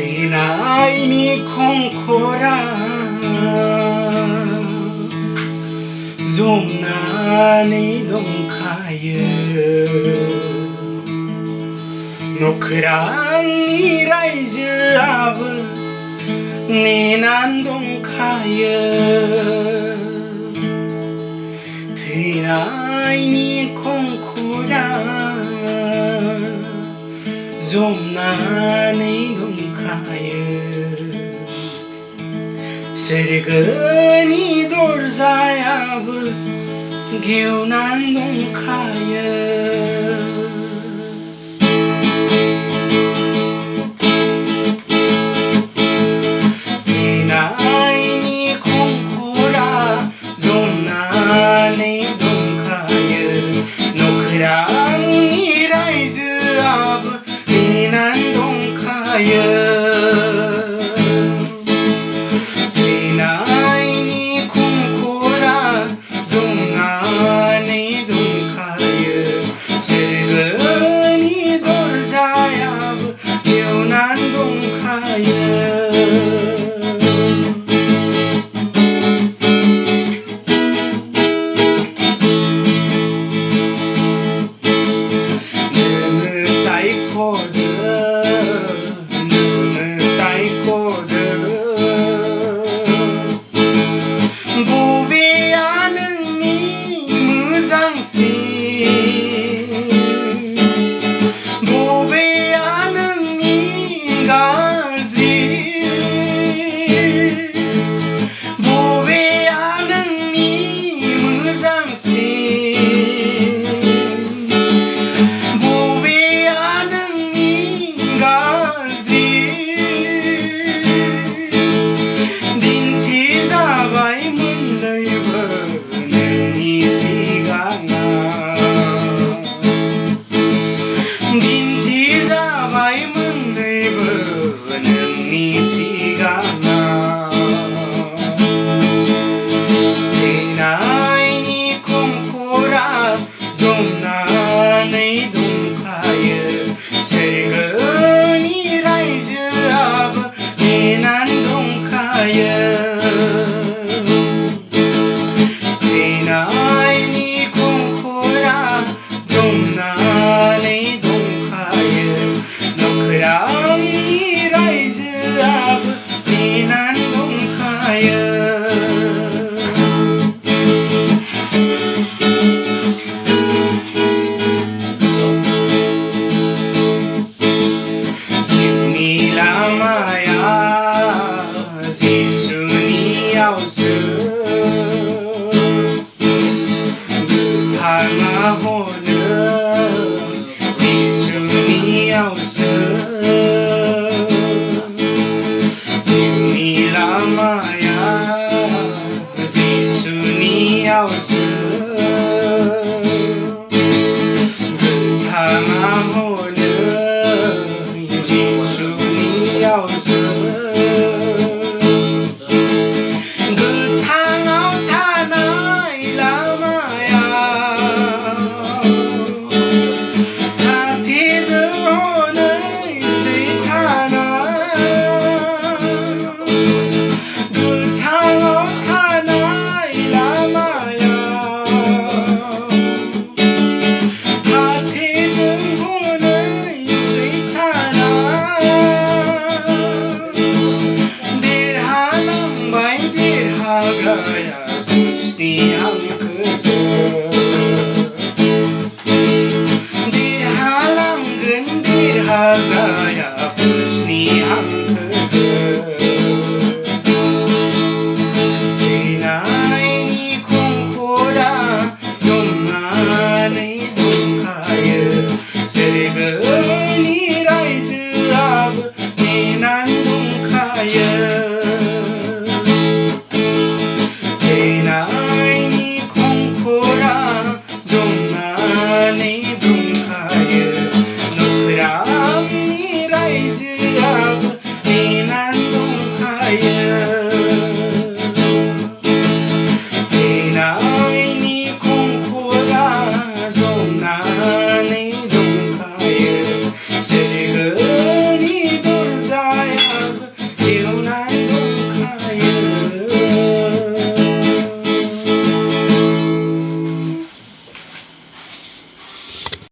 थैनायनि खंखरा जमनानै दंखायो नखोरांनि रायजोआबो नेनानै दंखायो थैनायनि खंखरा जमनानै दंखायो सोरगोनि दरजायाबो गेवनानै दंखायो थैनायनि खंखरा जमनानै दंखायो नखोरांनि रायजोआबो नेनानै दंखायो थैनायनि खंखरा जमनानै दंखायो सोरगोनि दरजायाबो गेवनानै दंखायो थैनायनि खंखरा जमनानै दंखायो सोरगोनि रायजोआबो नेनानै दंखायो थैनायनि खंखरा जमनानै दंखायो नखोरांनि रायजोआबो नेनानै दंखायो जिउनि लामाया जिसुनियावसो गोथाङा हनो जिसुनियावसो जिउनि लामाया जिसुनियावसो गोथाङा हनो जिसुनियावसो गोथाङाव थानाय लामाया खाथेदों हनै सैताना गोथाङाव थानाय लामाया खाथेदों हनै सैताना देरहालांबाय देरहाग्राया गुस्ति हांखोजों देरहालांगोन देरहाग्राया गुस्ति हांखोजों थैनायनि खंखरा जमनानै दंखायो सोरगोनि रायजोआबो नेनानै दंखायो थैनायनि खंखरा जमनानै दंखायो नखोरांनि रायजोआबो